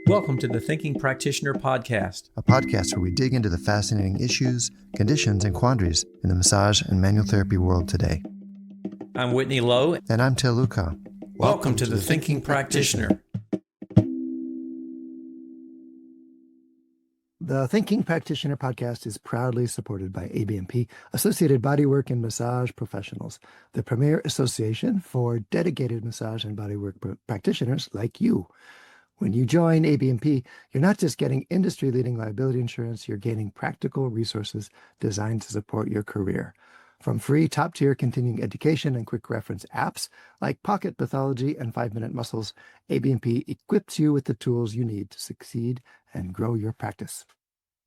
Welcome to the Thinking Practitioner Podcast, a podcast where we dig into the fascinating issues, conditions, and quandaries in the massage and manual therapy world today. I'm Whitney Lowe. And I'm Til Luchau. Welcome to the Thinking Practitioner. The Thinking Practitioner podcast is proudly supported by ABMP, Associated Bodywork and Massage Professionals, the premier association for dedicated massage and bodywork practitioners like you. When you join ABMP, you're not just getting industry-leading liability insurance, you're gaining practical resources designed to support your career. From free top-tier continuing education and quick reference apps like Pocket Pathology and 5-Minute Muscles, ABMP equips you with the tools you need to succeed and grow your practice.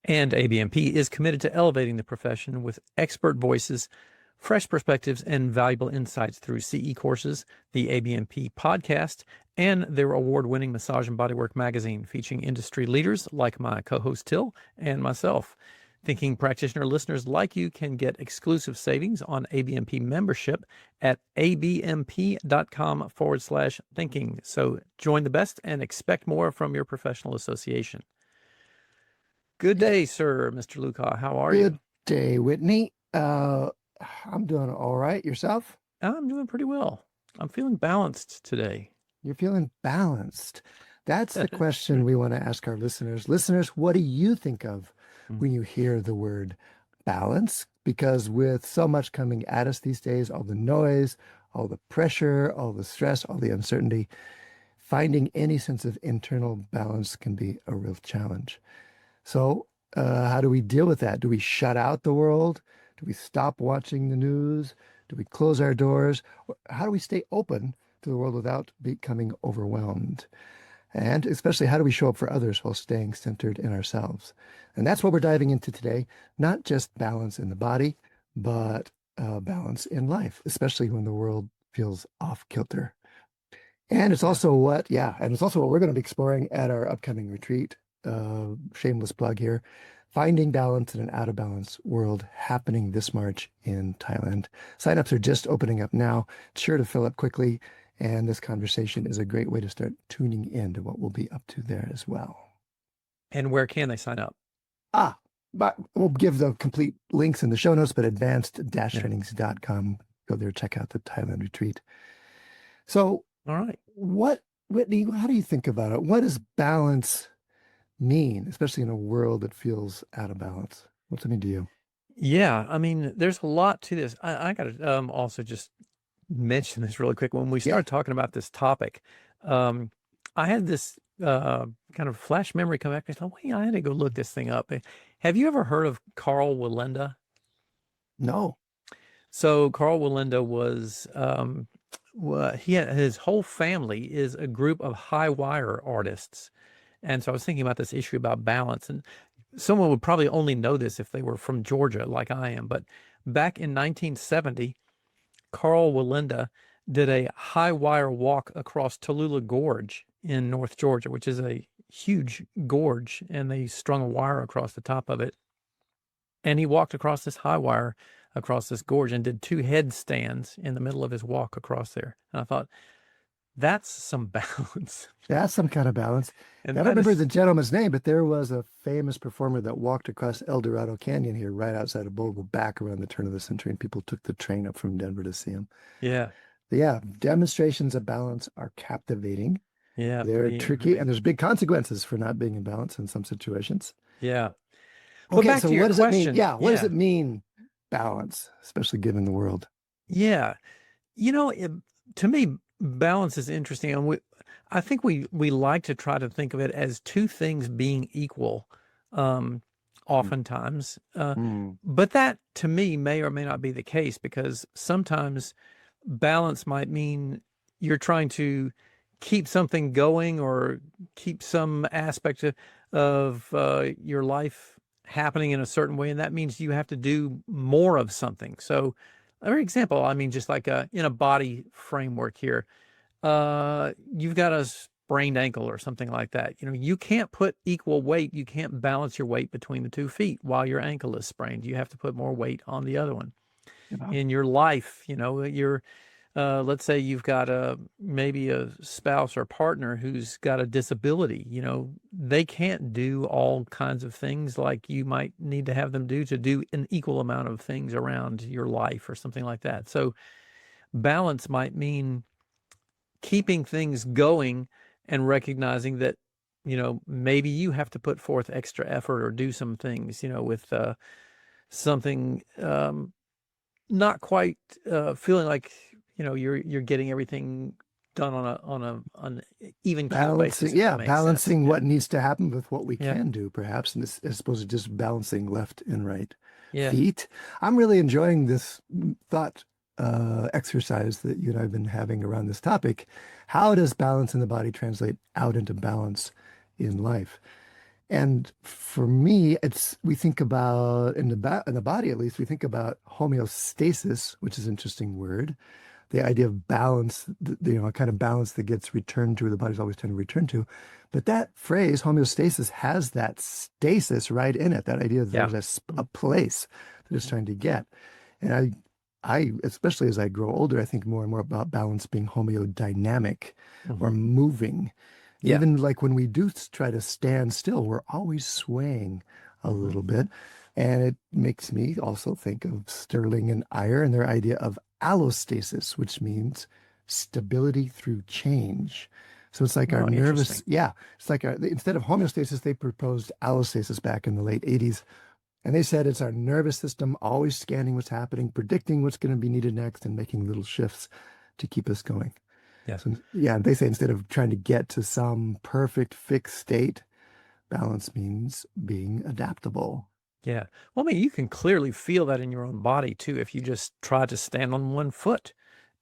And ABMP is committed to elevating the profession with expert voices, fresh perspectives, and valuable insights through CE courses, the ABMP podcast, and their award-winning Massage and Bodywork magazine featuring industry leaders like my co-host Til and myself. Thinking Practitioner listeners like you can get exclusive savings on ABMP membership at abmp.com/thinking. So join the best and expect more from your professional association. Good day, sir, Mr. Luchau. How are you? Good day, Whitney. I'm doing all right. Yourself? I'm doing pretty well. I'm feeling balanced today. You're feeling balanced. That's the question we want to ask our listeners. Listeners, what do you think of when you hear the word balance? Because with so much coming at us these days, all the noise, all the pressure, all the stress, all the uncertainty, finding any sense of internal balance can be a real challenge. So how do we deal with that? Do we shut out the world? Do we stop watching the news? Do we close our doors? How do we stay open to the world without becoming overwhelmed? And especially, how do we show up for others while staying centered in ourselves? And that's what we're diving into today. Not just balance in the body, but balance in life, especially when the world feels off kilter. And it's also what we're going to be exploring at our upcoming retreat. Shameless plug here. Finding Balance in an Out of Balance World, happening this March in Thailand. Signups are just opening up now. It's sure to fill up quickly. And this conversation is a great way to start tuning in to what we'll be up to there as well. And where can they sign up? But we'll give the complete links in the show notes, but advanced-trainings.com. Go there, check out the Thailand retreat. So, all right. Whitney, how do you think about it? What does balance mean, especially in a world that feels out of balance? What's it mean to you? Yeah, I mean, there's a lot to this. I got to also just mention this really quick. When we started talking about this topic, I had this kind of flash memory come back. I thought, wait, I had to go look this thing up. Have you ever heard of Karl Wallenda? No. So Karl Wallenda was, his whole family is a group of high wire artists. And so I was thinking about this issue about balance, and someone would probably only know this if they were from Georgia like I am. But back in 1970, Karl Wallenda did a high wire walk across Tallulah Gorge in North Georgia, which is a huge gorge, and they strung a wire across the top of it. And he walked across this high wire across this gorge and did 2 headstands in the middle of his walk across there. And I thought, that's some balance. That's some kind of balance. And I don't remember the gentleman's name, but there was a famous performer that walked across El Dorado Canyon here right outside of Bogle back around the turn of the century, and people took the train up from Denver to see him. Yeah. Yeah, demonstrations of balance are captivating. Yeah. They're tricky, and there's big consequences for not being in balance in some situations. Yeah. Well, okay, back so to your what does question. it mean? Yeah, what does it mean, balance, especially given the world? Yeah. You know, to me, balance is interesting. And I think we like to try to think of it as two things being equal oftentimes. But that, to me, may or may not be the case, because sometimes balance might mean you're trying to keep something going or keep some aspect of your life happening in a certain way. And that means you have to do more of something. So, for example, I mean, just like in a body framework here, you've got a sprained ankle or something like that. You know, you can't put equal weight. You can't balance your weight between the 2 feet while your ankle is sprained. You have to put more weight on the other one. In your life, you know, let's say you've got maybe a spouse or partner who's got a disability. They can't do all kinds of things like you might need to have them do an equal amount of things around your life or something like that. So balance might mean keeping things going and recognizing that, maybe you have to put forth extra effort or do some things, with something not quite feeling like, you're getting everything done on an even keel basis, Balancing, if that yeah, makes sense. balancing what needs to happen with what we Yeah. can do, perhaps, and this, as opposed to just balancing left and right Yeah. feet. I'm really enjoying this thought exercise that you and I have been having around this topic. How does balance in the body translate out into balance in life? And for me, we think about in the body, at least, we think about homeostasis, which is an interesting word. The idea of balance, kind of balance that gets returned to, the body's always trying to return to. But that phrase, homeostasis, has that stasis right in it. That idea that Yeah. there's a place that it's trying to get. And I, especially as I grow older, I think more and more about balance being homeodynamic or moving. Yeah. Even like when we do try to stand still, we're always swaying a little bit. And it makes me also think of Sterling and Iyer and their idea of allostasis, which means stability through change. So it's like our nervous, it's like instead of homeostasis, they proposed allostasis back in the late 80s. And they said it's our nervous system always scanning what's happening, predicting what's going to be needed next, and making little shifts to keep us going. Yeah. So, they say instead of trying to get to some perfect fixed state, balance means being adaptable. Yeah. Well, I mean, you can clearly feel that in your own body too, if you just try to stand on one foot,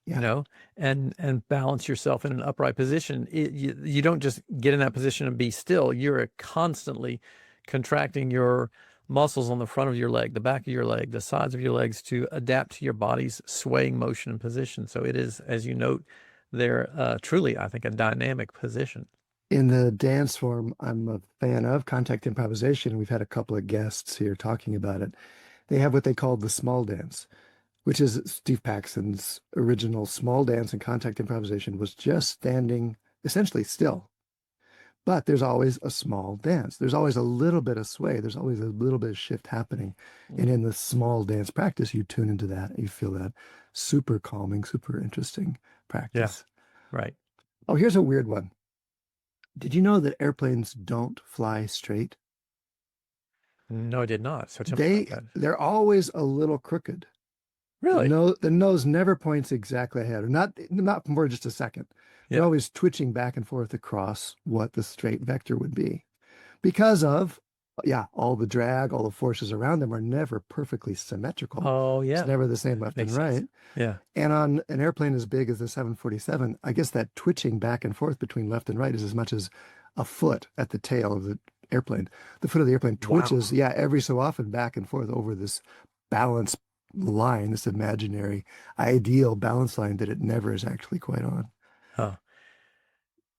and balance yourself in an upright position. You don't just get in that position and be still. You're constantly contracting your muscles on the front of your leg, the back of your leg, the sides of your legs to adapt to your body's swaying motion and position. So it is, as you note, they're truly, I think, a dynamic position. In the dance form I'm a fan of, contact improvisation, we've had a couple of guests here talking about it. They have what they call the small dance, which is Steve Paxton's original small dance in contact improvisation, was just standing essentially still. But there's always a small dance. There's always a little bit of sway. There's always a little bit of shift happening. And in the small dance practice, you tune into that. You feel that super calming, super interesting practice. Yeah. Right. Oh, here's a weird one. Did you know that airplanes don't fly straight? No, I did not. So tell me about that. They're always a little crooked. Really? The nose never points exactly ahead, or not for just a second. They're always twitching back and forth across what the straight vector would be. Because of, all the drag, all the forces around them are never perfectly symmetrical. Oh, yeah. It's never the same left and right. Yeah. And on an airplane as big as the 747, I guess that twitching back and forth between left and right is as much as a foot at the tail of the airplane. The foot of the airplane twitches, every so often back and forth over this balance line, this imaginary ideal balance line that it never is actually quite on. Huh.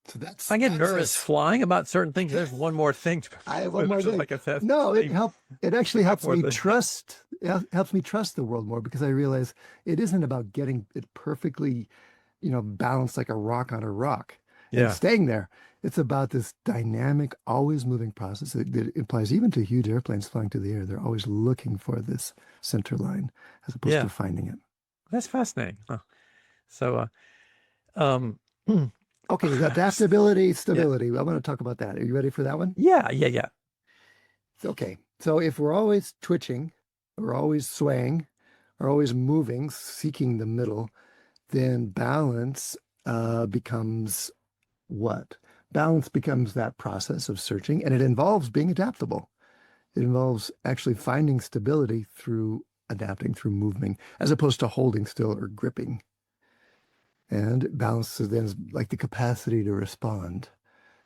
So I get nervous flying about certain things. There's one more thing. I have one more thing. Like it actually helps me trust. It helps me trust the world more, because I realize it isn't about getting it perfectly, balanced like a rock on a rock and staying there. It's about this dynamic, always moving process that applies even to huge airplanes flying through the air. They're always looking for this center line as opposed to finding it. That's fascinating. Huh. So, okay, adaptability, stability. I want to talk about that. Are you ready for that one? Yeah. Okay, so if we're always twitching, we're always swaying, we're always moving, seeking the middle, then balance becomes what? Balance becomes that process of searching, and it involves being adaptable. It involves actually finding stability through adapting, through moving, as opposed to holding still or gripping. And balance is then like the capacity to respond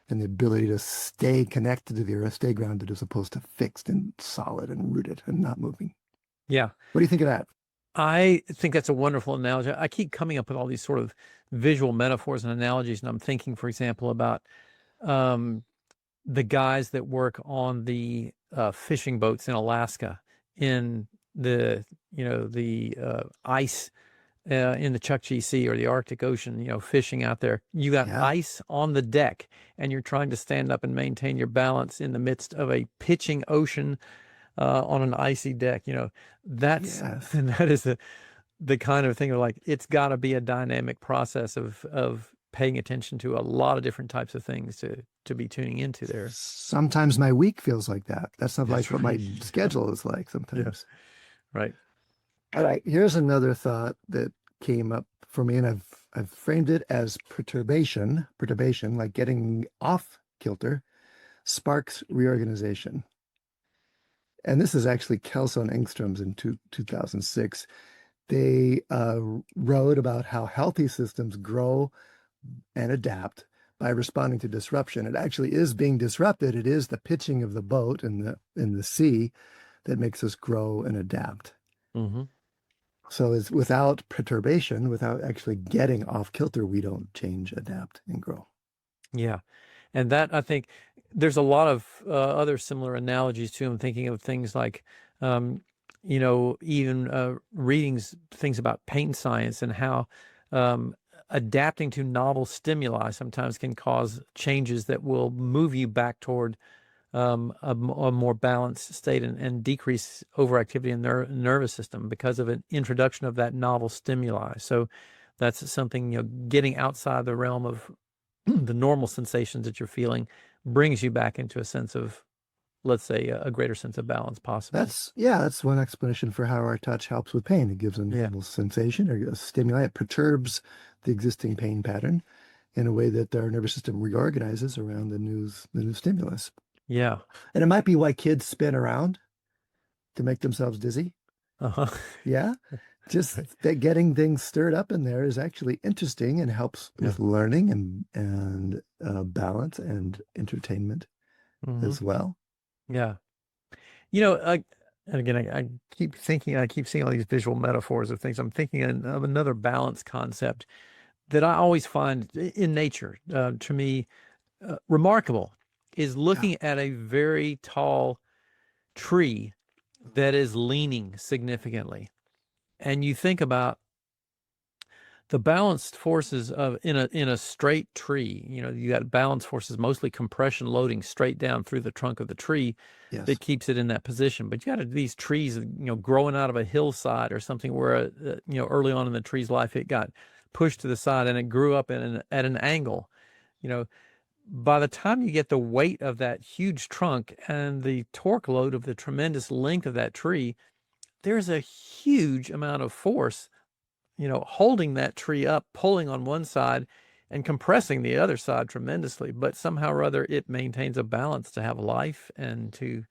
and the ability to stay connected to the earth, stay grounded, as opposed to fixed and solid and rooted and not moving. Yeah. What do you think of that? I think that's a wonderful analogy. I keep coming up with all these sort of visual metaphors and analogies, and I'm thinking, for example, about the guys that work on the fishing boats in Alaska in the ice in the Chukchi Sea or the Arctic Ocean, fishing out there. You got Yeah. ice on the deck, and you're trying to stand up and maintain your balance in the midst of a pitching ocean on an icy deck. That's Yes. that is the kind of thing where, like, it's got to be a dynamic process of paying attention to a lot of different types of things to be tuning into there. Sometimes my week feels like that. That's not like That's what my right. schedule is like sometimes. Right. All right, here's another thought that came up for me, and I've framed it as perturbation. Perturbation, like getting off kilter, sparks reorganization. And this is actually Kelso and Engström's in 2006. They wrote about how healthy systems grow and adapt by responding to disruption. It actually is being disrupted. It is the pitching of the boat in the sea that makes us grow and adapt. Mm-hmm. So it's without perturbation, without actually getting off kilter, we don't change, adapt, and grow. Yeah. And that, I think, there's a lot of other similar analogies to them, thinking of things like, even readings, things about pain science and how adapting to novel stimuli sometimes can cause changes that will move you back toward a more balanced state and decrease overactivity in the nervous system because of an introduction of that novel stimuli. So that's something, getting outside the realm of the normal sensations that you're feeling brings you back into a sense of, let's say, a greater sense of balance possibly. That's one explanation for how our touch helps with pain. It gives a normal sensation or a stimuli. It perturbs the existing pain pattern in a way that our nervous system reorganizes around the new stimulus. Yeah. And it might be why kids spin around to make themselves dizzy. Uh-huh. Yeah. Just that getting things stirred up in there is actually interesting and helps with learning and balance and entertainment as well. Yeah. And again, I keep thinking, I keep seeing all these visual metaphors of things. I'm thinking of another balance concept that I always find in nature, to me, remarkable, is looking at a very tall tree that is leaning significantly. And you think about the balanced forces of in a straight tree. You got balance forces, mostly compression loading straight down through the trunk of the tree that keeps it in that position. But you got these trees, growing out of a hillside or something where, early on in the tree's life, it got pushed to the side and it grew up at an angle. By the time you get the weight of that huge trunk and the torque load of the tremendous length of that tree, there's a huge amount of force holding that tree up, pulling on one side and compressing the other side tremendously. But somehow or other, it maintains a balance to have life and to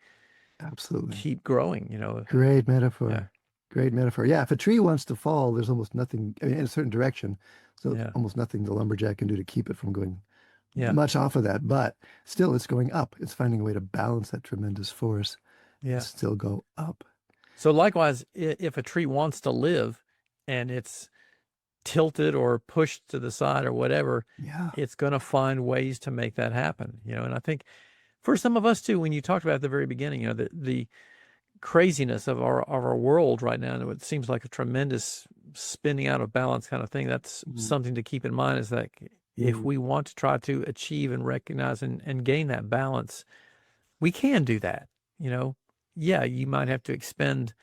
keep growing. Great metaphor. Yeah. Great metaphor. Yeah, if a tree wants to fall, there's almost nothing in a certain direction. So almost nothing the lumberjack can do to keep it from going much off of that. But still, it's going up. It's finding a way to balance that tremendous force and still go up. So likewise, if a tree wants to live, and it's tilted or pushed to the side or whatever, it's going to find ways to make that happen, And I think for some of us too, when you talked about at the very beginning, the craziness of our world right now, and it seems like a tremendous spinning out of balance kind of thing. That's something to keep in mind, is that if we want to try to achieve and recognize and gain that balance, we can do that. You might have to expend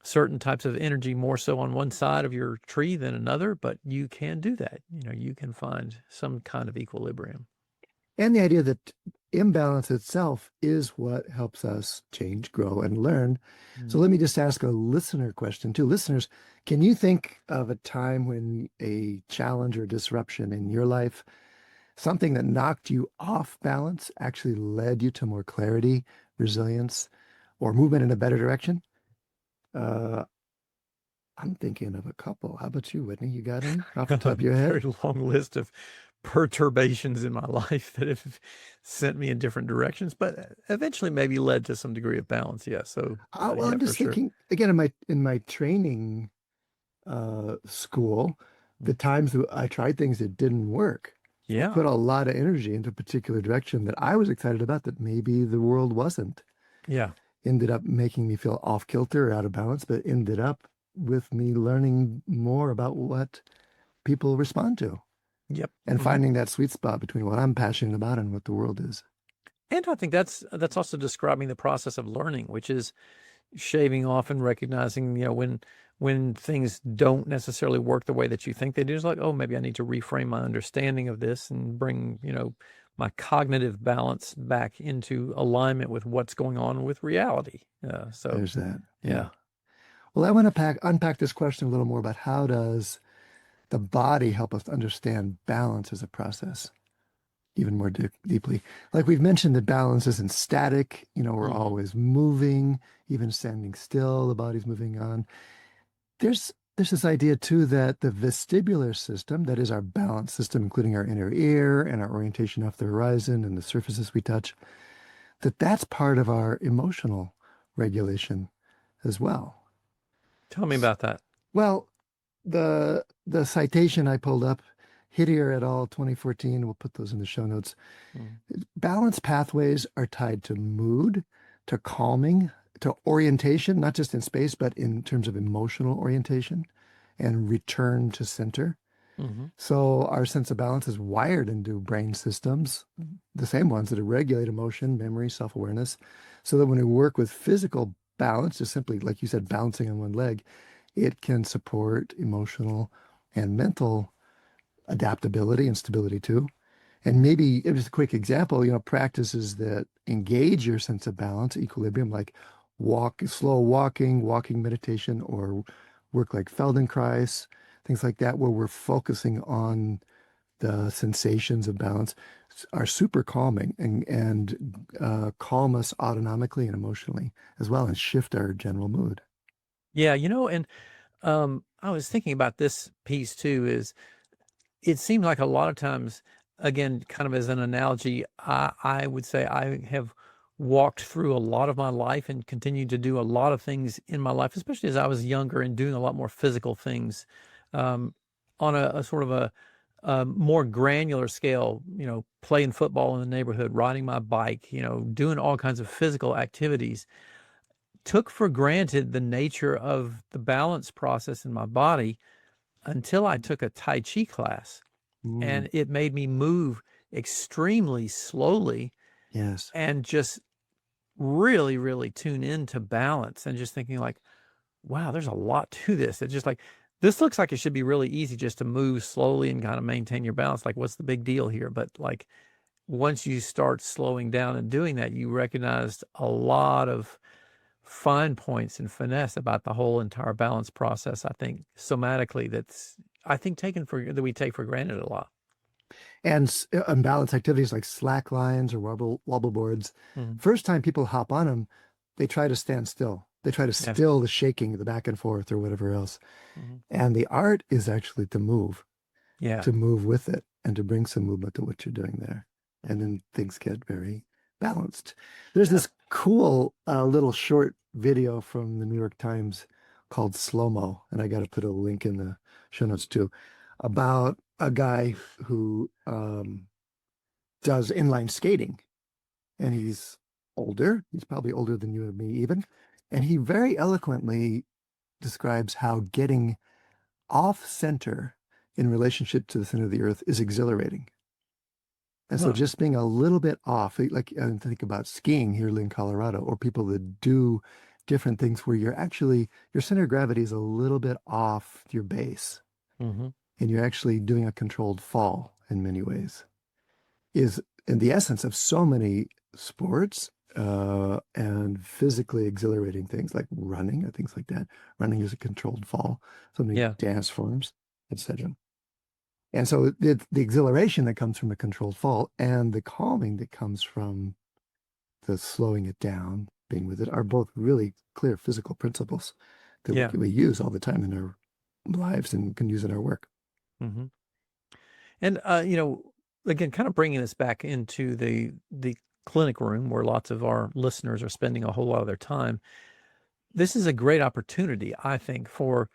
certain types of energy more so on one side of your tree than another, but you can do that. You can find some kind of equilibrium. And the idea that imbalance itself is what helps us change, grow, and learn. So let me just ask a listener question too. Listeners, can you think of a time when a challenge or disruption in your life, something that knocked you off balance, actually led you to more clarity, resilience, or movement in a better direction? I'm thinking of a couple. How about you, Whitney? You got any off the top of your head? Very long list of perturbations in my life that have sent me in different directions, but eventually maybe led to some degree of balance. Yeah. So well, I'm just thinking again in my training school, the times that I tried things that didn't work. I put a lot of energy into a particular direction that I was excited about that maybe the world wasn't. Yeah. Ended up making me feel off kilter or out of balance, but ended up with me learning more about what people respond to Yep. and finding that sweet spot between what I'm passionate about and what the world is. And I think that's also describing the process of learning, which is shaving off and recognizing, when things don't necessarily work the way that you think they do. It's like, oh, maybe I need to reframe my understanding of this and bring, my cognitive balance back into alignment with what's going on with reality. So There's that. yeah. Well, I want to unpack this question a little more about how does the body help us understand balance as a process even more deeply. Like we've mentioned that balance isn't static. We're always moving, even standing still, the body's moving on. There's this idea too that the vestibular system, that is our balance system, including our inner ear and our orientation off the horizon and the surfaces we touch, that's part of our emotional regulation as well. Tell me about that. Well, the citation I pulled up, Hitier et al. 2014, we'll put those in the show notes. Balance pathways are tied to mood, to calming, to orientation, not just in space, but in terms of emotional orientation and return to center. So our sense of balance is wired into brain systems, the same ones that regulate emotion, memory, self-awareness, so that when we work with physical balance, just simply, like you said, balancing on one leg, it can support emotional and mental adaptability and stability too. And maybe just a quick example, practices that engage your sense of balance, equilibrium, like slow walking meditation, or work like Feldenkrais, things like that, where we're focusing on the sensations of balance, are super calming and calm us autonomically and emotionally as well, and shift our general mood. Yeah, and I was thinking about this piece too, is it seems like a lot of times, again, kind of as an analogy, I would say I have walked through a lot of my life and continued to do a lot of things in my life, especially as I was younger and doing a lot more physical things, on a sort of a more granular scale, playing football in the neighborhood, riding my bike, doing all kinds of physical activities. Took for granted the nature of the balance process in my body until I took a Tai Chi class, and it made me move extremely slowly. Yes. And just really, really tune into balance, and just thinking like, wow, there's a lot to this. It's just like, this looks like it should be really easy just to move slowly and kind of maintain your balance. Like, what's the big deal here? But like, once you start slowing down and doing that, you recognized a lot of fine points and finesse about the whole entire balance process. I think somatically, that we take for granted a lot. And unbalanced activities like slack lines or wobble boards, first time people hop on them, they try to stand still. They try to still the shaking, the back and forth or whatever else. And the art is actually to move with it and to bring some movement to what you're doing there. And then things get very balanced. There's this cool little short video from the New York Times called Slow-Mo, and I got to put a link in the show notes too, about a guy who does inline skating, and he's older. He's probably older than you and me even. And he very eloquently describes how getting off center in relationship to the center of the earth is exhilarating. And so just being a little bit off, like I think about skiing here in Colorado, or people that do different things where your center of gravity is a little bit off your base, and you're actually doing a controlled fall in many ways, is in the essence of so many sports and physically exhilarating things like running or things like that. Running is a controlled fall, so many dance forms, etc. And so the exhilaration that comes from a controlled fall and the calming that comes from the slowing it down, being with it, are both really clear physical principles that we use all the time in our lives and can use in our work. And, again, kind of bringing this back into the clinic room where lots of our listeners are spending a whole lot of their time. This is a great opportunity, I think, for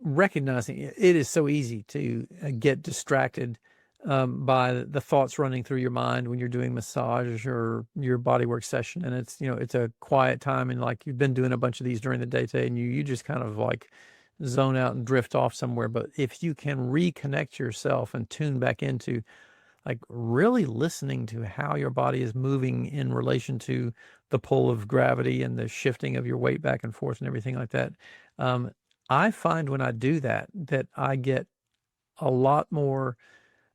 recognizing it is so easy to get distracted by the thoughts running through your mind when you're doing massage or your bodywork session. And it's, it's a quiet time, and like you've been doing a bunch of these during the day today, and you just kind of like zone out and drift off somewhere. But if you can reconnect yourself and tune back into like really listening to how your body is moving in relation to the pull of gravity and the shifting of your weight back and forth and everything like that. I find when I do that, that I get a lot more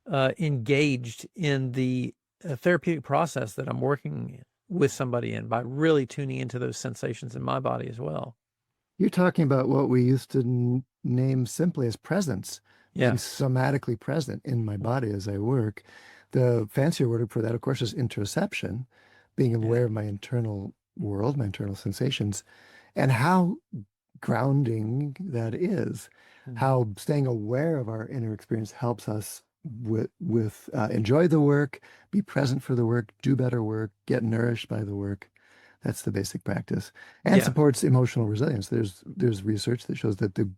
engaged in the therapeutic process that I'm working with somebody in, by really tuning into those sensations in my body as well. You're talking about what we used to name simply as presence, being Yeah. somatically present in my body as I work. The fancier word for that, of course, is interoception, being aware of my internal world, my internal sensations, and how grounding that is, how staying aware of our inner experience helps us with enjoy the work, be present for the work, do better work, get nourished by the work. That's the basic practice, and Yeah. supports emotional resilience. There's research that shows that the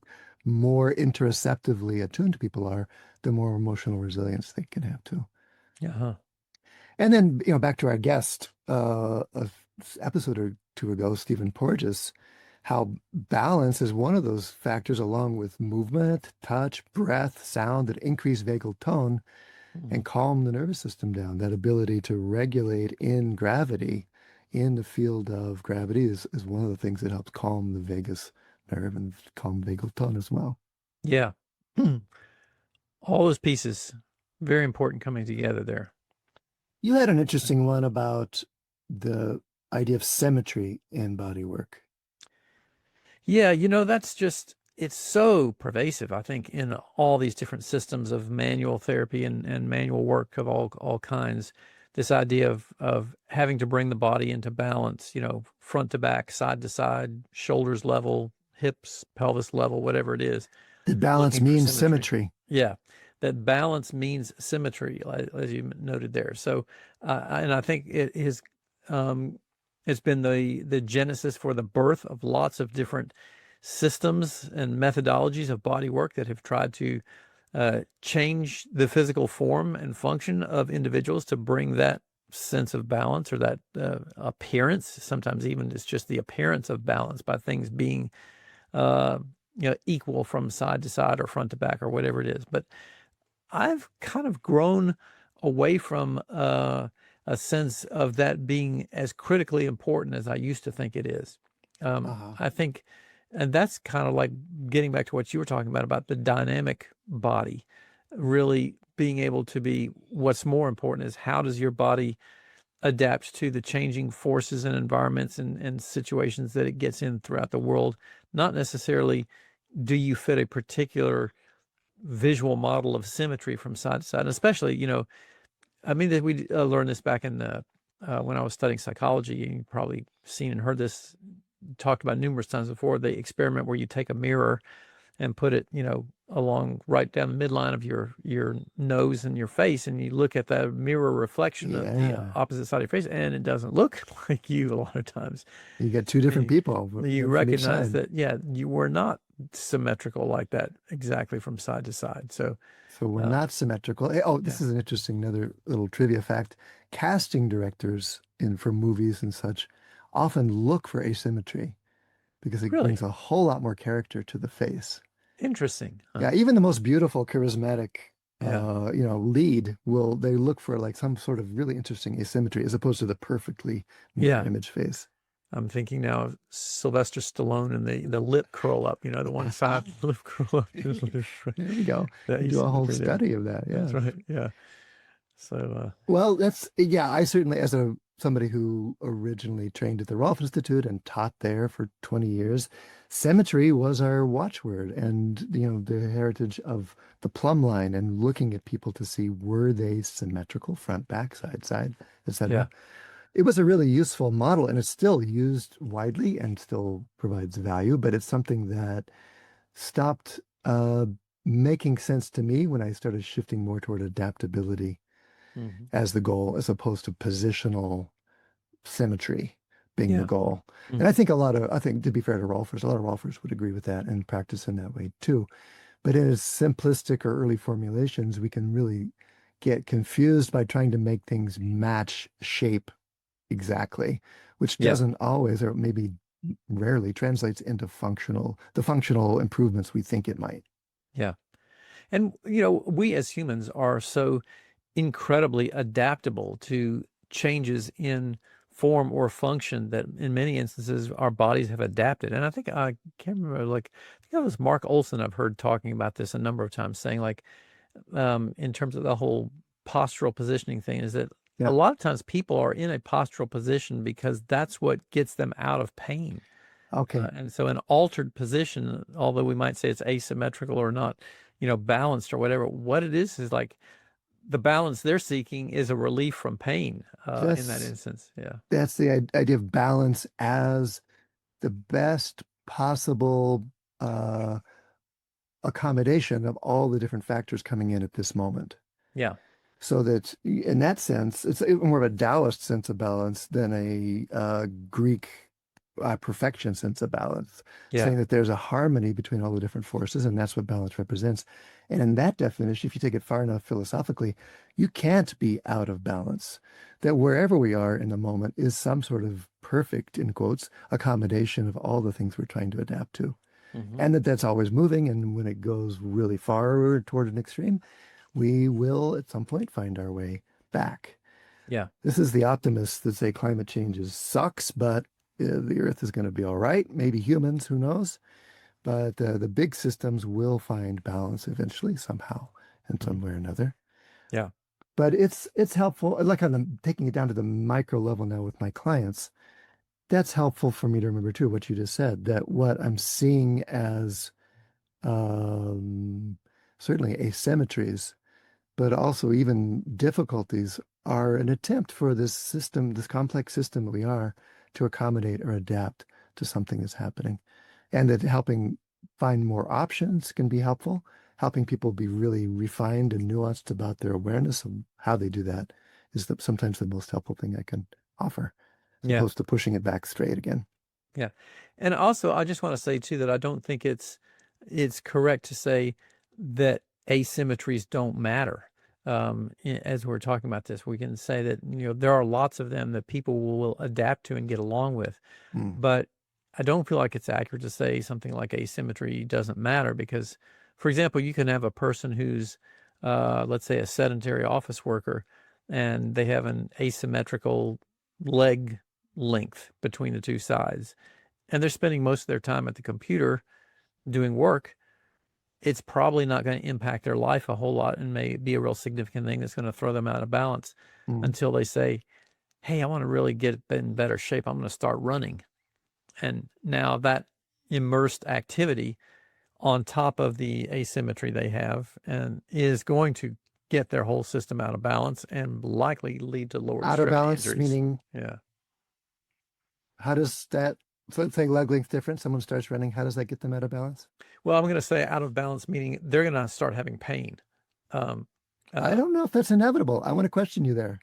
more interoceptively attuned people are, the more emotional resilience they can have too. Yeah. And then, back to our guest, a episode or two ago, Stephen Porges, how balance is one of those factors, along with movement, touch, breath, sound, that increase vagal tone and calm the nervous system down. That ability to regulate in gravity, in the field of gravity, is one of the things that helps calm the vagus nerve and calm vagal tone as well. Yeah. All those pieces, very important, coming together there. You had an interesting one about the idea of symmetry in body work. Yeah, that's just, it's so pervasive, I think, in all these different systems of manual therapy and manual work of all kinds. This idea of having to bring the body into balance, front to back, side to side, shoulders level, hips, pelvis level, whatever it is. Did balance Looking for mean symmetry? Yeah, that balance means symmetry, as you noted there. So, and I think it is, it's been the genesis for the birth of lots of different systems and methodologies of body work that have tried to change the physical form and function of individuals to bring that sense of balance, or that appearance. Sometimes even it's just the appearance of balance by things being equal from side to side or front to back or whatever it is. But I've kind of grown away from a sense of that being as critically important as I used to think it is. I think, and that's kind of like getting back to what you were talking about the dynamic body, really being able to be, what's more important is how does your body adapt to the changing forces and environments and situations that it gets in throughout the world. Not necessarily do you fit a particular visual model of symmetry from side to side. And especially, I mean, that we learned this back in when I was studying psychology. You've probably seen and heard this talked about numerous times before, the experiment where you take a mirror and put it, along right down the midline of your nose and your face, and you look at that mirror reflection of the opposite side of your face, and it doesn't look like you a lot of times. You get two different people. You recognize that, you were not symmetrical like that exactly from side to side. So we're not symmetrical. Oh, this is an interesting, another little trivia fact. Casting directors for movies and such often look for asymmetry because it brings a whole lot more character to the face. Interesting. Huh? Yeah, even the most beautiful, charismatic, lead they look for like some sort of really interesting asymmetry as opposed to the perfectly image face. I'm thinking now of Sylvester Stallone and the lip curl up, the one side lip curl up. There you go. You do a whole study of that. Yeah, that's right. Yeah. So, well, I certainly, as somebody who originally trained at the Rolf Institute and taught there for 20 years, symmetry was our watchword, and the heritage of the plumb line and looking at people to see, were they symmetrical, front, back, side, etc. It was a really useful model, and it's still used widely and still provides value, but it's something that stopped making sense to me when I started shifting more toward adaptability as the goal, as opposed to positional symmetry being the goal. And I think to be fair to Rolfers, a lot of Rolfers would agree with that and practice in that way too. But in its simplistic or early formulations, we can really get confused by trying to make things match shape exactly, which Yeah. doesn't always, or maybe rarely translates into the functional improvements we think it might. Yeah. And, we as humans are so incredibly adaptable to changes in form or function that in many instances our bodies have adapted. And I think I can't remember, like, I think it was Mark Olson I've heard talking about this a number of times, saying like, in terms of the whole postural positioning thing, is that a Yeah. lot of times people are in a postural position because that's what gets them out of pain. Okay. And so an altered position, although we might say it's asymmetrical or not, balanced or whatever, what it is like the balance they're seeking is a relief from pain in that That's instance. Yeah. that's the idea of balance as the best possible uh, accommodation of all the different factors coming in at this moment. Yeah. So that in that sense, it's more of a Taoist sense of balance than a Greek perfection sense of balance, Yeah. saying that there's a harmony between all the different forces, and that's what balance represents. And in that definition, if you take it far enough philosophically, you can't be out of balance. That wherever we are in the moment is some sort of perfect, in quotes, accommodation of all the things we're trying to adapt to. Hmm. And that's always moving. And when it goes really far toward an extreme, we will at some point find our way back. Yeah. This is the optimists that say climate change sucks, but the Earth is going to be all right. Maybe humans, who knows? But the big systems will find balance eventually, somehow, in some way or another. Yeah. But it's helpful. Like taking it down to the micro level now with my clients, that's helpful for me to remember too, what you just said, that what I'm seeing as certainly asymmetries, but also even difficulties are an attempt for this system, this complex system that we are, to accommodate or adapt to something that's happening. And that helping find more options can be helpful. Helping people be really refined and nuanced about their awareness of how they do that is sometimes the most helpful thing I can offer, as Yeah. opposed to pushing it back straight again. Yeah. And also, I just want to say too that I don't think it's correct to say that asymmetries don't matter. As we're talking about this, we can say that there are lots of them that people will adapt to and get along with. Mm. But I don't feel like it's accurate to say something like asymmetry doesn't matter because, for example, you can have a person who's, let's say, a sedentary office worker, and they have an asymmetrical leg length between the two sides, and they're spending most of their time at the computer doing work. It's probably not going to impact their life a whole lot and may be a real significant thing that's going to throw them out of balance until they say, hey, I want to really get in better shape. I'm going to start running. And now that immersed activity on top of the asymmetry they have and is going to get their whole system out of balance and likely lead to lower Out of extremity balance, injuries. meaning Yeah. how does that, so let's say leg length difference, someone starts running, how does that get them out of balance? Well, I'm going to say out of balance, meaning they're going to start having pain. I don't know if that's inevitable. I want to question you there.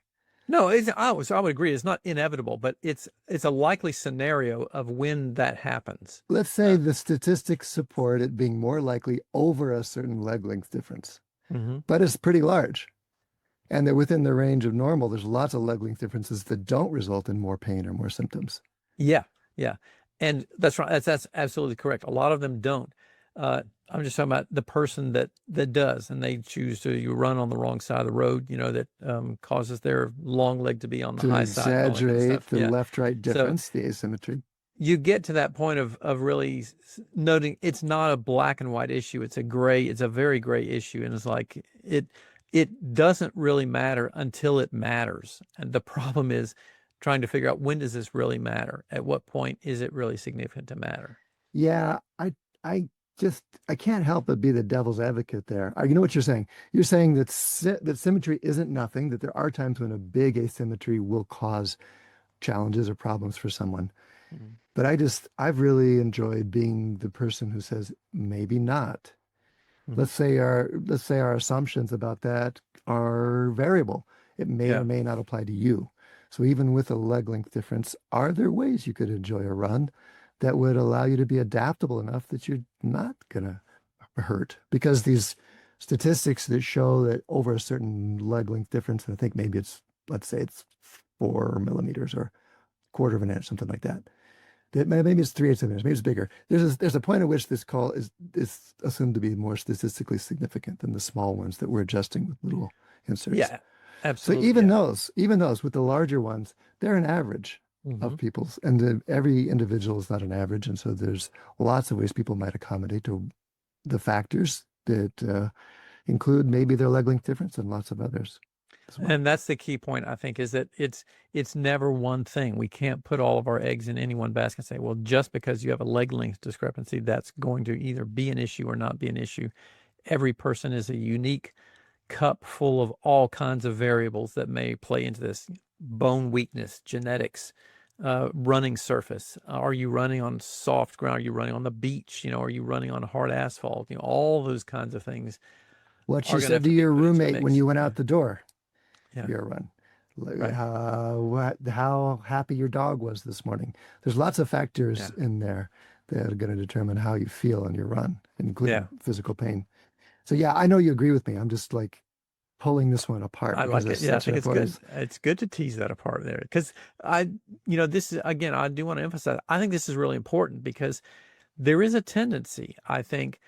No, I would agree. It's not inevitable, but it's a likely scenario of when that happens. Let's say the statistics support it being more likely over a certain leg length difference, but it's pretty large. And that within the range of normal, there's lots of leg length differences that don't result in more pain or more symptoms. Yeah, yeah. And that's right. That's absolutely correct. A lot of them don't. I'm just talking about the person that does, and they choose to run on the wrong side of the road, that causes their long leg to be on the To high side. and all that kind of exaggerate stuff. the Yeah. left-right difference, the asymmetry. You get to that point of really noting it's not a black and white issue. It's a very gray issue. And it's like, it doesn't really matter until it matters. And the problem is trying to figure out, when does this really matter? At what point is it really significant to matter? Yeah, I can't help but be the devil's advocate there. You know what you're saying? You're saying that that symmetry isn't nothing, that there are times when a big asymmetry will cause challenges or problems for someone. But I've really enjoyed being the person who says, maybe not. Let's say our assumptions about that are variable. It may or may not apply to you. So even with a leg length difference, are there ways you could enjoy a run that would allow you to be adaptable enough that you're not gonna hurt? Because these statistics that show that over a certain leg length difference, and I think maybe let's say it's 4 millimeters or quarter of an inch, something like that. Maybe it's 3/8 of an inch, maybe it's bigger. There's a point at which this call is assumed to be more statistically significant than the small ones that we're adjusting with little inserts. Yeah, So absolutely. even Yeah. those with the larger ones, they're an average of people's, and every individual is not an average, and so there's lots of ways people might accommodate to the factors that include maybe their leg length difference and lots of others as well. And that's the key point, I think, is that it's never one thing. We can't put all of our eggs in any one basket and say, well, just because you have a leg length discrepancy, that's going to either be an issue or not be an issue. Every person is a unique cup full of all kinds of variables that may play into this. Bone weakness, genetics, running surface. Are you running on soft ground? Are you running on the beach? Are you running on hard asphalt? All those kinds of things What are you going to have said to to be your put into a roommate when mix. you went out the door Yeah. for your run. Right. How happy your dog was this morning. There's lots of factors Yeah. in there that are going to determine how you feel in your run, including Yeah. physical pain. So yeah, I know you agree with me. I'm just like pulling this one apart I because like it. it's Yeah, I such think a it's good. It's good to tease that apart there because this is, again, I do want to emphasize, I think this is really important because there is a tendency, I think,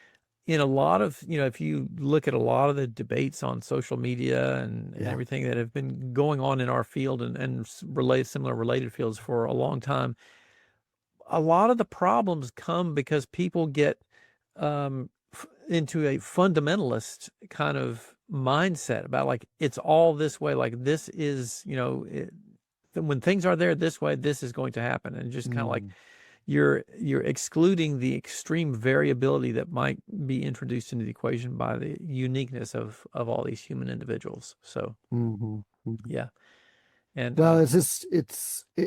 in a lot of, if you look at a lot of the debates on social media and Yeah. everything that have been going on in our field and similar related fields for a long time, a lot of the problems come because people get into a fundamentalist kind of mindset about like, it's all this way, like this is, when things are there this way, this is going to happen. And just kind of like, you're excluding the extreme variability that might be introduced into the equation by the uniqueness of all these human individuals. So yeah. And Well,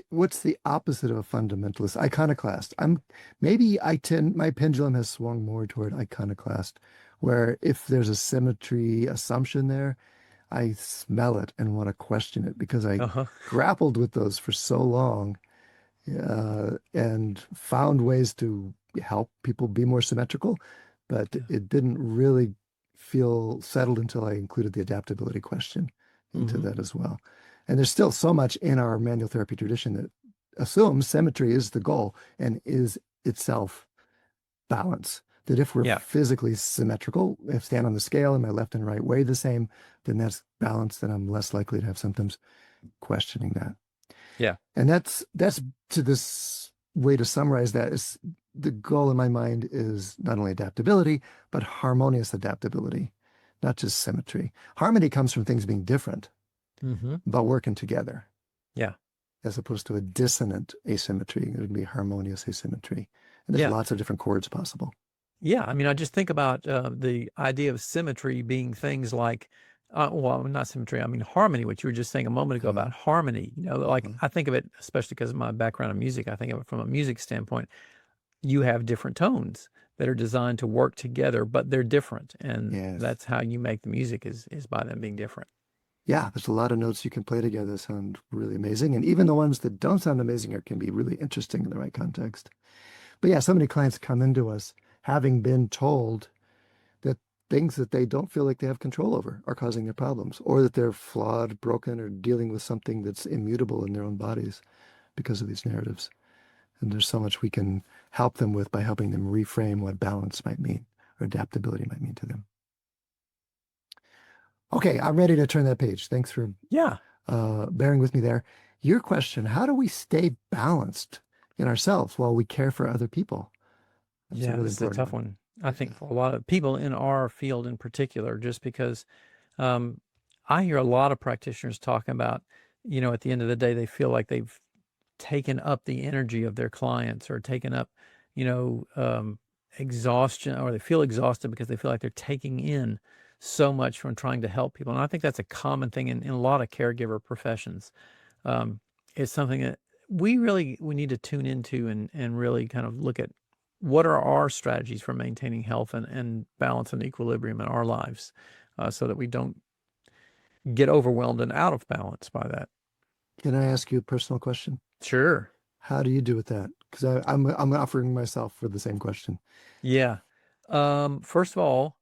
what's the opposite of a fundamentalist? Iconoclast. My pendulum has swung more toward iconoclast, where if there's a symmetry assumption there, I smell it and want to question it because I grappled with those for so long, and found ways to help people be more symmetrical, but it didn't really feel settled until I included the adaptability question into that as well. And there's still so much in our manual therapy tradition that assumes symmetry is the goal and is itself balance. That if we're physically symmetrical, if stand on the scale and my left and right weigh the same, then that's balance, then I'm less likely to have symptoms. Questioning that. Yeah. And that's to this way to summarize that is the goal in my mind is not only adaptability, but harmonious adaptability, not just symmetry. Harmony comes from things being different, but working together. Yeah. As opposed to a dissonant asymmetry. It would be harmonious asymmetry. And there's lots of different chords possible. Yeah. I mean, I just think about the idea of symmetry being things like, well, not symmetry, I mean harmony, what you were just saying a moment ago about harmony. Like I think of it, especially because of my background in music, I think of it from a music standpoint. You have different tones that are designed to work together, but they're different. And that's how you make the music is by them being different. Yeah, there's a lot of notes you can play together that sound really amazing. And even the ones that don't sound amazing can be really interesting in the right context. But yeah, so many clients come into us having been told that things that they don't feel like they have control over are causing their problems, or that they're flawed, broken, or dealing with something that's immutable in their own bodies because of these narratives. And there's so much we can help them with by helping them reframe what balance might mean or adaptability might mean to them. Okay, I'm ready to turn that page. Thanks for bearing with me there. Your question, how do we stay balanced in ourselves while we care for other people? That's a really important tough one. I think for a lot of people in our field in particular, just because I hear a lot of practitioners talking about, at the end of the day, they feel like they've taken up the energy of their clients or taken up, exhaustion, or they feel exhausted because they feel like they're taking in so much from trying to help people. And I think that's a common thing in a lot of caregiver professions. It's something that we need to tune into and really kind of look at what are our strategies for maintaining health and balance and equilibrium in our lives, so that we don't get overwhelmed and out of balance by that. Can I ask you a personal question? Sure. How do you do with that? Because I'm offering myself for the same question. Yeah. First of all,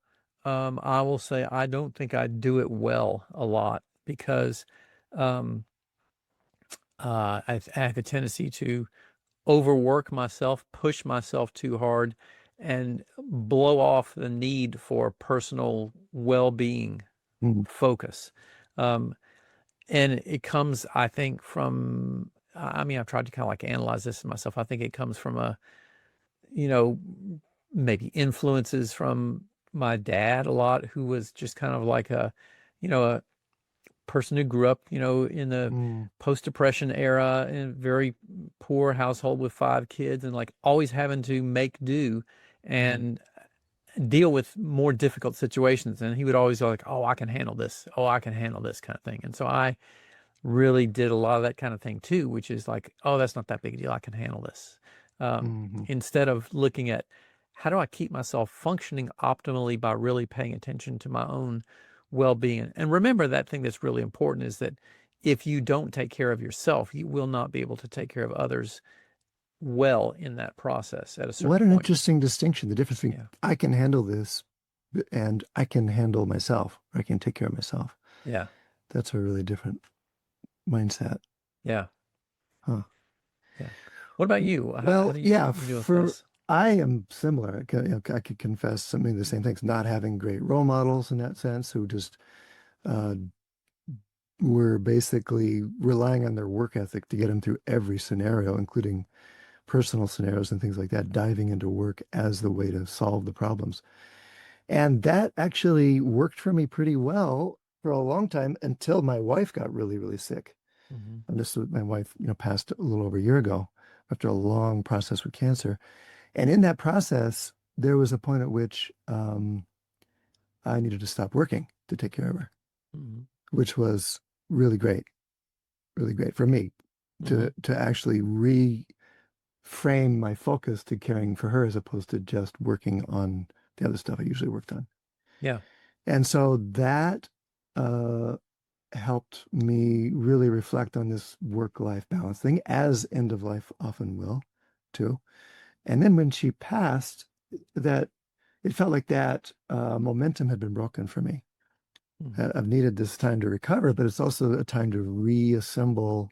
I will say I don't think I do it well a lot because um, I have a tendency to overwork myself, push myself too hard, and blow off the need for personal well-being Mm. focus. Um, and it comes, I think, from, I mean, I've tried to kind of like analyze this myself. I think it comes from you know, maybe influences from my dad a lot, who was just kind of like a person who grew up, in the Mm. post-depression era in a very poor household with 5 kids and like always having to make do and deal with more difficult situations. And he would always go like, oh, I can handle this. Oh, I can handle this kind of thing. And so I really did a lot of that kind of thing too, which is like, oh, that's not that big a deal. I can handle this. Mhm. Instead of looking at how do I keep myself functioning optimally by really paying attention to my own well-being. And remember, that thing that's really important is that if you don't take care of yourself, you will not be able to take care of others well in that process at a certain What an point. interesting distinction, the difference between Yeah. I can handle this and I can handle myself, or I can take care of myself. Yeah. That's a really different mindset. Yeah. Huh. Yeah. What about you? How Well, do yeah, you deal with for this? I am similar. I could confess some of the same things, not having great role models in that sense, who just uh, were basically relying on their work ethic to get them through every scenario, including personal scenarios and things like that, diving into work as the way to solve the problems. And that actually worked for me pretty well for a long time until my wife got really, really sick. Mhm. And my wife, passed a little over a year ago after a long process with cancer. And in that process, there was a point at which I needed to stop working to take care of her, Mhm. which was really great for me Mhm. to actually reframe my focus to caring for her as opposed to just working on the other stuff I usually worked on. Yeah. And so that uh, helped me really reflect on this work-life balance thing, as end of life often will, too. And then when she passed, that it felt like that momentum had been broken for me. Mhm. I've needed this time to recover, but it's also a time to reassemble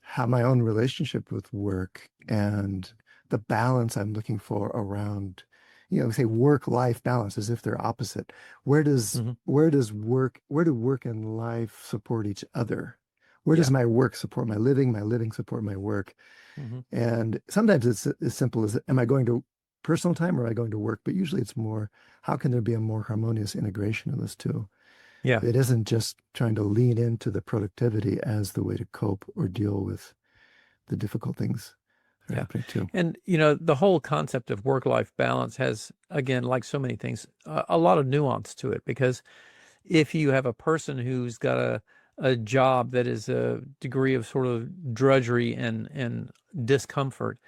how my own relationship with work and the balance I'm looking for around, say work-life balance as if they're opposite. Mhm. Where do work and life support each other? Where does Yeah. my work support my living support my work? Mhm. And sometimes it's as simple as, am I going to personal time or am I going to work? But usually it's more, how can there be a more harmonious integration of this two? Yeah. It isn't just trying to lean into the productivity as the way to cope or deal with the difficult things that are Yeah. happening too. And, the whole concept of work-life balance has, again, like so many things, a lot of nuance to it, because if you have a person who's got a job that is a degree of sort of drudgery and discomfort,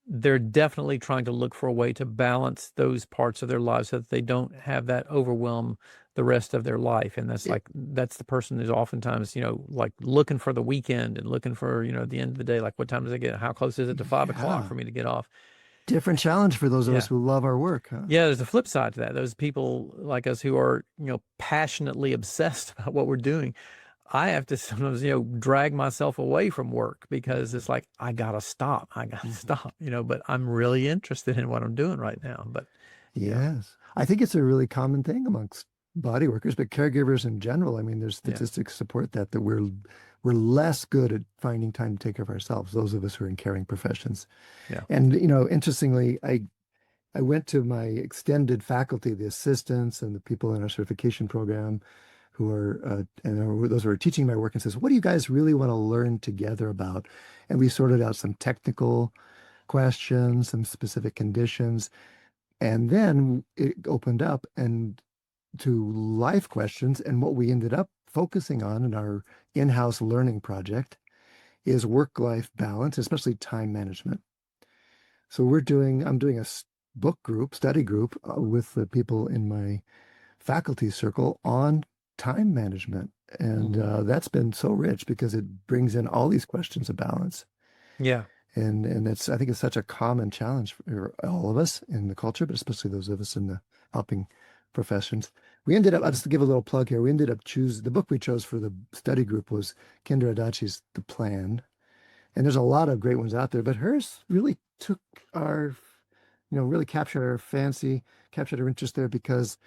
they're definitely trying to look for a way to balance those parts of their lives so that they don't have that overwhelm the rest of their life. And It, that's the person who's oftentimes, like looking for the weekend and looking for, at the end of the day, like what time does it get? How close is it to 5 o'clock yeah, for me to get off? different challenge for those of us Yeah. who love our work, huh? Yeah, there's a flip side to that. Those people like us who are, passionately obsessed about what we're doing. I have to sometimes, drag myself away from work because it's like, I gotta stop. I gotta Mhm. stop, but I'm really interested in what I'm doing right now. But yeah, Yes. I think it's a really common thing amongst body workers, but caregivers in general. I mean, there's yeah, statistics support that we're less good at finding time to take care of ourselves, those of us who are in caring professions. yeah. And, interestingly, I went to my extended faculty, the assistants and the people in our certification program who are, those who are teaching my work, and says, what do you guys really want to learn together about? And we sorted out some technical questions, some specific conditions. And then it opened up and to life questions. And what we ended up focusing on in our in-house learning project is work-life balance, especially time management. So I'm doing a study group with the people in my faculty circle on time management. And Hmm. that's been so rich because it brings in all these questions of balance. Yeah, And I think it's such a common challenge for all of us in the culture, but especially those of us in the helping professions. We ended up, I'll just give a little plug here. We ended up the book we chose for the study group was Kendra Adachi's The Plan. And there's a lot of great ones out there, but hers really took really captured our fancy, captured our interest there because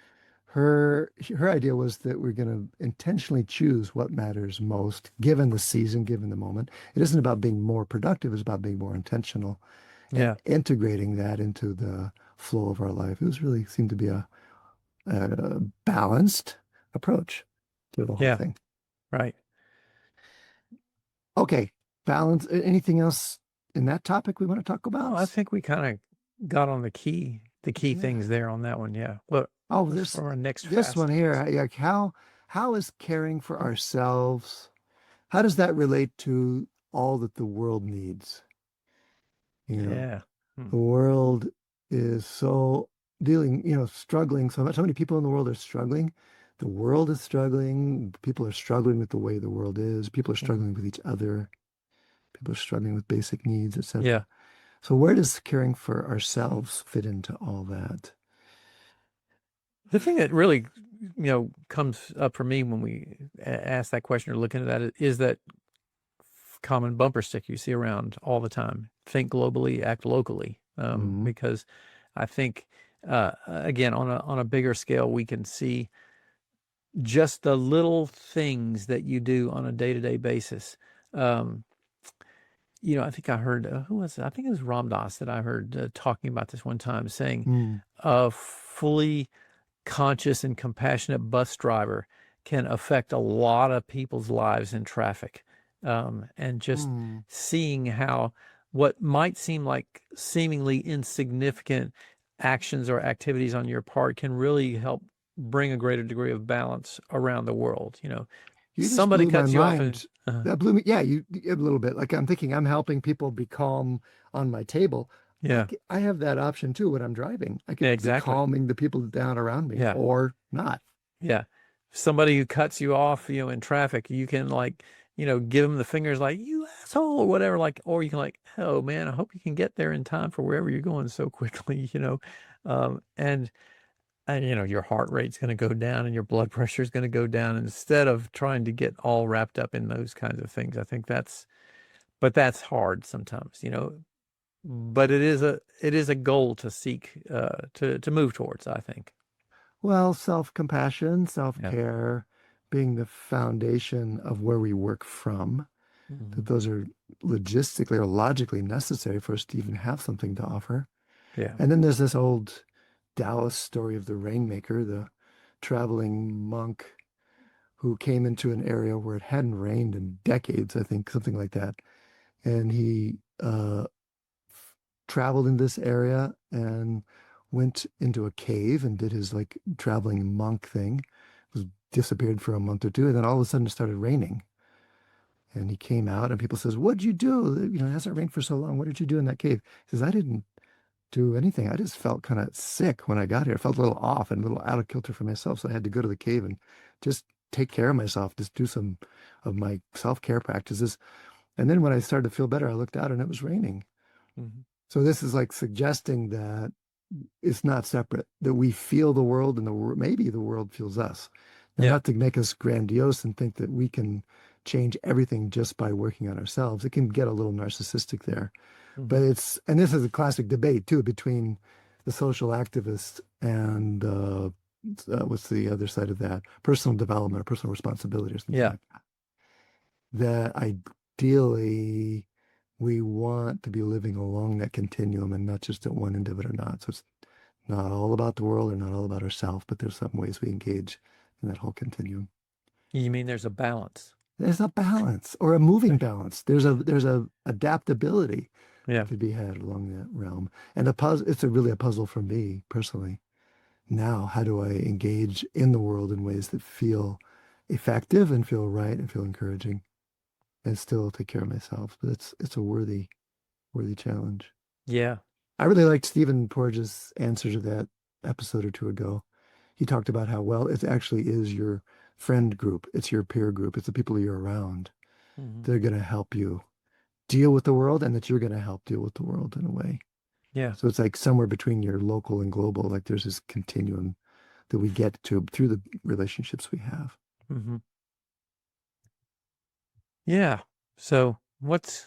her idea was that we're going to intentionally choose what matters most, given the season, given the moment. It isn't about being more productive, it's about being more intentional and integrating that into the flow of our life. It was really seemed to be a balanced approach to the whole thing. Right. Okay. Balance. Anything else in that topic we want to talk about? Oh, I think we kind of got on the key things there on that one. Yeah. Well, this for our next one here, like how is caring for ourselves, how does that relate to all that the world needs? The world is so struggling so much. So many people in the world are struggling. The world is struggling. People are struggling with the way the world is. People are struggling with each other. People are struggling with basic needs, etc. Yeah. So where does caring for ourselves fit into all that? The thing that really, comes up for me when we ask that question or look into that is that common bumper stick you see around all the time. Think globally, act locally. Because I think, again, on a bigger scale, we can see just the little things that you do on a day-to-day basis. I think I heard, who was it? I think it was Ram Dass that I heard talking about this one time, saying a fully conscious and compassionate bus driver can affect a lot of people's lives in traffic. And just seeing how what might seem like seemingly insignificant actions or activities on your part can really help bring a greater degree of balance around the world. You just somebody blew cuts my you mind. off. That blew me. Yeah, you a little bit. Like I'm thinking I'm helping people be calm on my table. Yeah. I have that option too when I'm driving. I could be Exactly. calming the people down around me or not. Yeah. Somebody who cuts you off, in traffic, you can give them the fingers like, you asshole, or whatever, or you can oh man, I hope you can get there in time for wherever you're going so quickly, and your heart rate's going to go down and your blood pressure is going to go down instead of trying to get all wrapped up in those kinds of things. I think that's hard sometimes, but it is a goal to seek, to move towards, I think. Well, self-compassion, self-care being the foundation of where we work from, that those are logistically or logically necessary for us to even have something to offer. Yeah. And then there's this old Taoist story of the rainmaker, the traveling monk who came into an area where it hadn't rained in decades, I think, something like that. And he traveled in this area and went into a cave and did his traveling monk thing, disappeared for a month or two, and then all of a sudden it started raining. And he came out and people says, "What'd you do? It hasn't rained for so long. What did you do in that cave?" He says, "I didn't do anything. I just felt kind of sick when I got here. I felt a little off and a little out of kilter for myself. So I had to go to the cave and just take care of myself, just do some of my self-care practices. And then when I started to feel better, I looked out and it was raining." So this is suggesting that it's not separate, that we feel the world and maybe the world feels us. Not to make us grandiose and think that we can change everything just by working on ourselves. It can get a little narcissistic there. But and this is a classic debate too between the social activists and what's the other side of that? Personal development or personal responsibility or something like that. That ideally we want to be living along that continuum and not just at one end of it or not. So it's not all about the world or not all about ourselves, but there's some ways we engage in that whole continuum. You mean there's a balance? There's a balance or a moving balance. There's a adaptability to be had along that realm. And it's really a puzzle for me personally. Now, how do I engage in the world in ways that feel effective and feel right and feel encouraging and still take care of myself? But it's a worthy challenge. Yeah. I really liked Stephen Porges' answer to that episode or two ago. He talked about how, well, it actually is your friend group. It's your peer group. It's the people you're around. They're going to help you deal with the world and that you're going to help deal with the world in a way. Yeah. So it's like somewhere between your local and global, like there's this continuum that we get to through the relationships we have. Hmm. Yeah. So You what's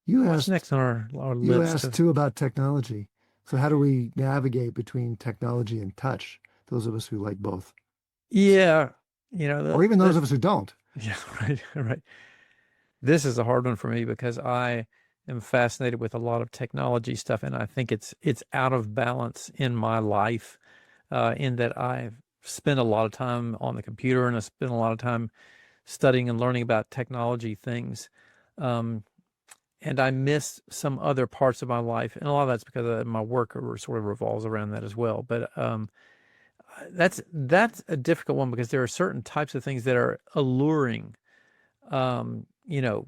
asked next on our you list asked of? too about technology. So how do we navigate between technology and touch? Those of us who like both, Yeah. or even those of us who don't. Yeah, right, right. This is a hard one for me because I am fascinated with a lot of technology stuff, and I think it's out of balance in my life, in that I've spent a lot of time on the computer and I spent a lot of time studying and learning about technology things. Um, and I miss some other parts of my life, and a lot of that's because my work sort of revolves around that as well. But that's a difficult one because there are certain types of things that are alluring. Um, you know,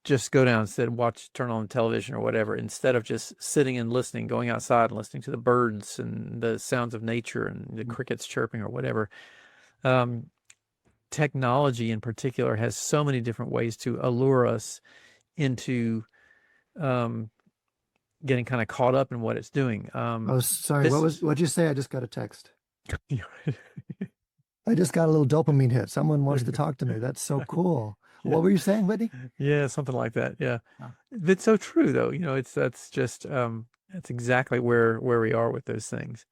just go down and turn on television or whatever, instead of just sitting and listening, going outside and listening to the birds and the sounds of nature and the crickets chirping or whatever. Um, Technology in particular has so many different ways to allure us into um, getting kind of caught up in what it's doing. Oh, sorry. This What'd you say? I just got a text. I just got a little dopamine hit. Someone wants to talk to me. That's so cool. Yeah. What were you saying, Whitney? Yeah, something like that. Yeah. Oh. It's so true though. That's just that's exactly where we are with those things.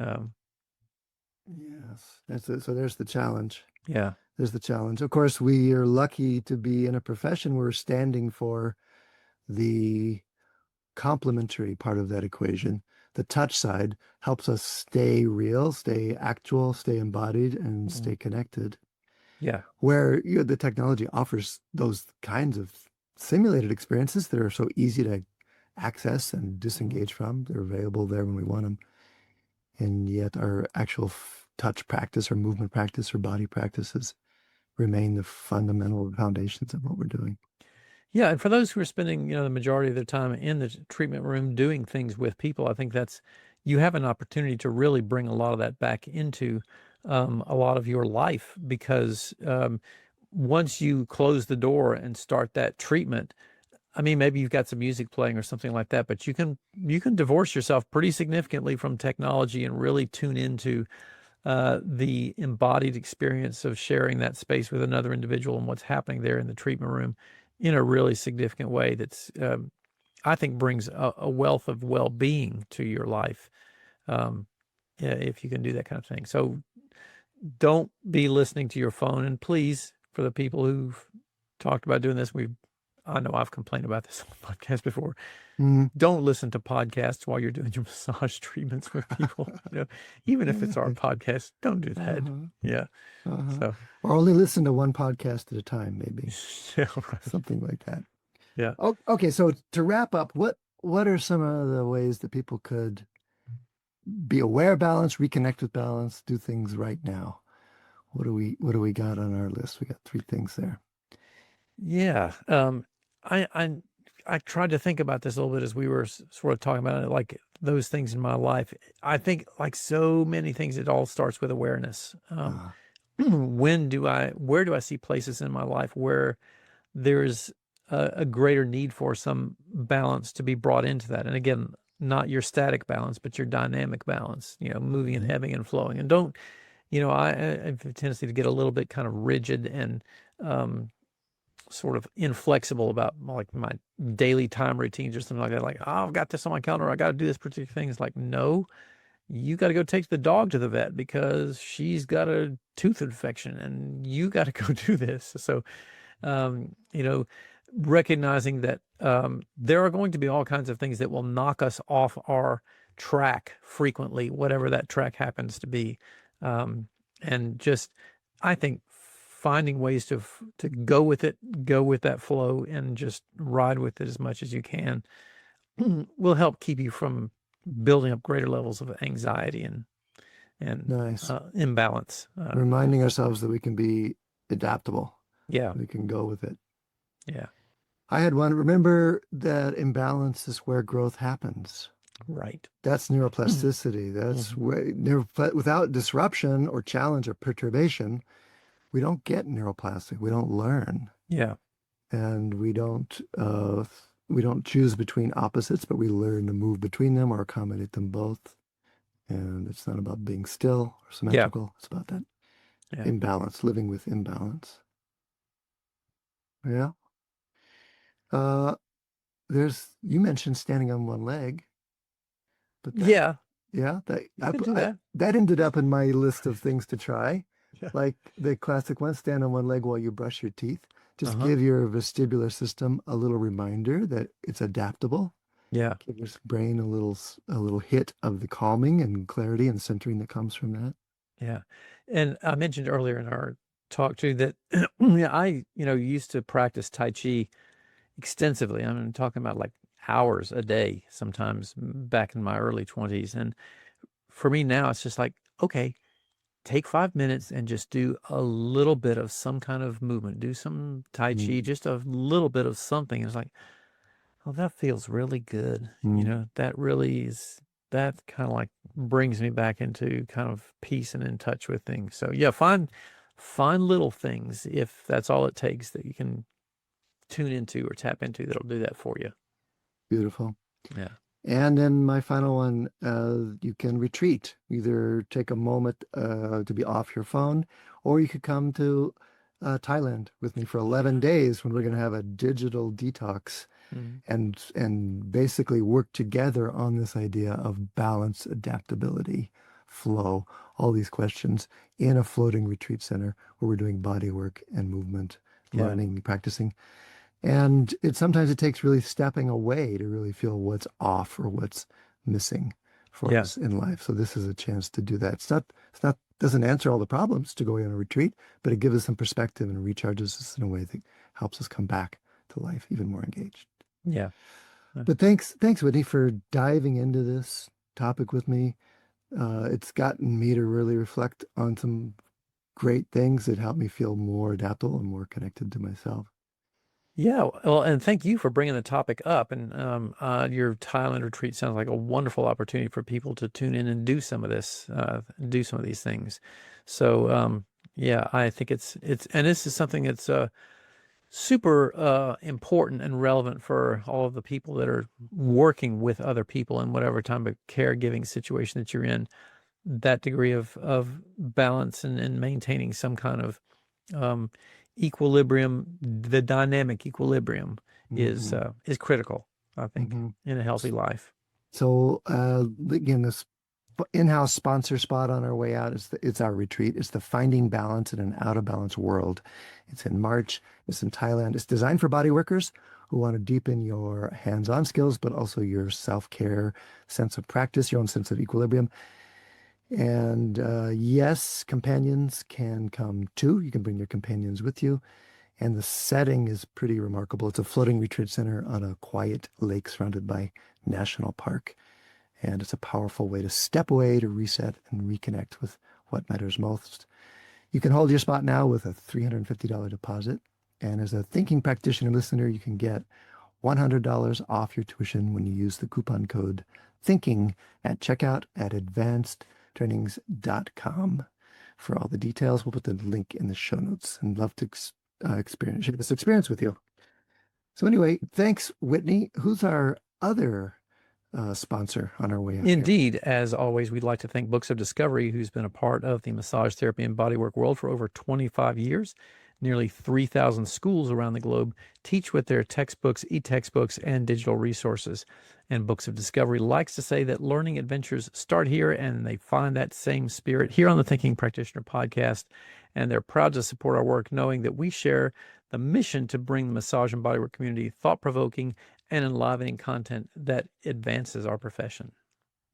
Um, Yes, that's it. So there's the challenge. yeah. There's the challenge. Of course, we are lucky to be in a profession where we're standing for the complementary part of that equation. The touch side helps us stay real, stay actual, stay embodied, and Mhm. stay connected. Yeah. Where the technology offers those kinds of simulated experiences that are so easy to access and disengage from. They're available there when we want them. And yet our actual touch practice or movement practice or body practices remain the fundamental foundations of what we're doing. Yeah, and for those who are spending, the majority of their time in the treatment room doing things with people, I think you have an opportunity to really bring a lot of that back into a lot of your life, because once you close the door and start that treatment, I mean, maybe you've got some music playing or something like that, but you can divorce yourself pretty significantly from technology and really tune into the embodied experience of sharing that space with another individual and what's happening there in the treatment room in a really significant way that's, I think, brings a wealth of well-being to your life, yeah, if you can do that kind of thing. So don't be listening to your phone. And please, for the people who've talked about doing this, I know I've complained about this on the podcast before. Mm. Don't listen to podcasts while you're doing your massage treatments with people. Even if it's our podcast, don't do that. Uh-huh. Yeah. Uh-huh. So Or only listen to one podcast at a time, maybe. yeah, right. Something like that. Yeah. Oh, okay. So to wrap up, what are some of the ways that people could be aware of balance, reconnect with balance, do things right now? What do we got on our list? We got 3 things there. Yeah. I I tried to think about this a little bit as we were sort of talking about it, like those things in my life. I think, like so many things, it all starts with awareness. Uh, Where do I see places in my life where there's a greater need for some balance to be brought into that? And again, not your static balance, but your dynamic balance, moving and ebbing and flowing. And don't, I have a tendency to get a little bit kind of rigid and sort of inflexible about like my daily time routines or something like that. Like, oh, I've got this on my calendar, I got to do this particular thing. It's like, no, you got to go take the dog to the vet because she's got a tooth infection and you got to go do this. So, um, you know, recognizing that there are going to be all kinds of things that will knock us off our track frequently, whatever that track happens to be. And just, I think, finding ways to go with it, go with that flow, and just ride with it as much as you can will help keep you from building up greater levels of anxiety and nice. imbalance. Reminding ourselves that we can be adaptable. Yeah. We can go with it. Yeah. I had one. Remember that imbalance is where growth happens. Right. That's neuroplasticity. That's where without disruption or challenge or perturbation, we don't get neuroplastic. We don't learn. Yeah. And we don't we don't choose between opposites, but we learn to move between them or accommodate them both. And it's not about being still or symmetrical. It's about that imbalance, living with imbalance. Yeah. You mentioned standing on one leg, but that ended up in my list of things to try. Like the classic one, stand on one leg while you brush your teeth. Just give your vestibular system a little reminder that it's adaptable. Yeah. Give your brain a little hit of the calming and clarity and centering that comes from that. Yeah. And I mentioned earlier in our talk too that I, used to practice Tai Chi extensively. I'm talking about like hours a day, sometimes back in my early 20s. And for me now, it's just like, okay, take 5 minutes and just do a little bit of some kind of movement, do some Tai Chi, just a little bit of something. It's like, oh, that feels really good. That kind of like brings me back into kind of peace and in touch with things. So yeah, find little things, if that's all it takes, that you can tune into or tap into, that'll do that for you. Beautiful. Yeah. And then my final one, you can retreat. Either take a moment to be off your phone, or you could come to Thailand with me for 11 days when we're going to have a digital detox and basically work together on this idea of balance, adaptability, flow, all these questions in a floating retreat center where we're doing body work and movement, learning, practicing. And sometimes it takes really stepping away to really feel what's off or what's missing for us in life. So this is a chance to do that. It's not doesn't answer all the problems to go on a retreat, but it gives us some perspective and recharges us in a way that helps us come back to life even more engaged. Yeah. But thanks, Whitney, for diving into this topic with me. It's gotten me to really reflect on some great things that help me feel more adaptable and more connected to myself. Yeah, well, and thank you for bringing the topic up. And your Thailand retreat sounds like a wonderful opportunity for people to tune in and do some of this, do some of these things. So yeah, I think it's and this is something that's super important and relevant for all of the people that are working with other people in whatever type of caregiving situation that you're in. That degree of balance and maintaining some kind of equilibrium, the dynamic equilibrium is critical, I think, in a healthy life. So again, this in-house sponsor spot on our way out it's our retreat. It's the Finding Balance in an Out of Balance World. It's in March. It's in Thailand. It's designed for body workers who want to deepen your hands-on skills, but also your self-care, sense of practice, your own sense of equilibrium. And yes, companions can come too. You can bring your companions with you. And the setting is pretty remarkable. It's a floating retreat center on a quiet lake surrounded by national park. And it's a powerful way to step away, to reset and reconnect with what matters most. You can hold your spot now with a $350 deposit. And as a thinking practitioner listener, you can get $100 off your tuition when you use the coupon code THINKING at checkout at advancedtrainings.com. For all the details, we'll put the link in the show notes, and love to share this experience with you. So anyway, thanks, Whitney. Who's our other sponsor on our way out? Indeed, as always, we'd like to thank Books of Discovery, who's been a part of the massage therapy and bodywork world for over 25 years. Nearly 3,000 schools around the globe teach with their textbooks, e-textbooks, and digital resources. And Books of Discovery likes to say that learning adventures start here, and they find that same spirit here on the Thinking Practitioner podcast. And they're proud to support our work, knowing that we share the mission to bring the massage and bodywork community thought-provoking and enlivening content that advances our profession.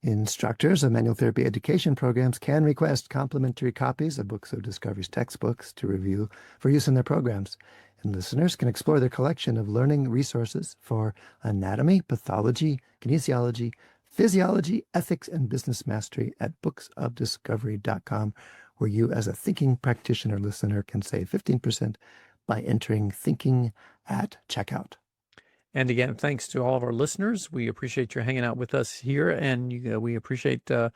Instructors of manual therapy education programs can request complimentary copies of Books of Discovery's textbooks to review for use in their programs. And listeners can explore their collection of learning resources for anatomy, pathology, kinesiology, physiology, ethics, and business mastery at booksofdiscovery.com, where you, as a thinking practitioner listener, can save 15% by entering thinking at checkout. And again, thanks to all of our listeners. We appreciate your hanging out with us here, and we appreciate the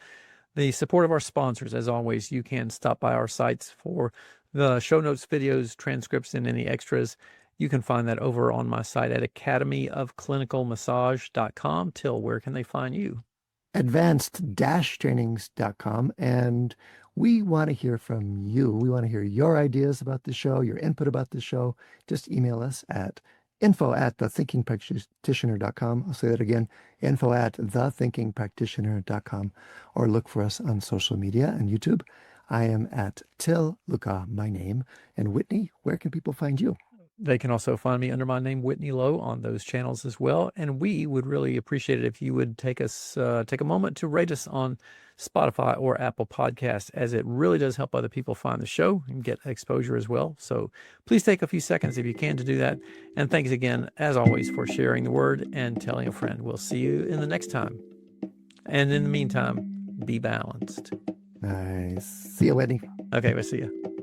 support of our sponsors. As always, you can stop by our sites for the show notes, videos, transcripts, and any extras. You can find that over on my site at academyofclinicalmassage.com. Till, where can they find you? advanced-trainings.com. And we want to hear from you. We want to hear your ideas about the show, your input about the show. Just email us at info@thethinkingpractitioner.com. I'll say that again, info@thethinkingpractitioner.com, or look for us on social media and YouTube. I am at Til, Luchau, my name. And Whitney, where can people find you? They can also find me under my name, Whitney Lowe, on those channels as well. And we would really appreciate it if you would take a moment to rate us on Spotify or Apple Podcasts, as it really does help other people find the show and get exposure as well. So please take a few seconds if you can to do that. And thanks again, as always, for sharing the word and telling a friend. We'll see you in the next time. And in the meantime, be balanced. Nice. See you, Whitney. Okay, we'll see you.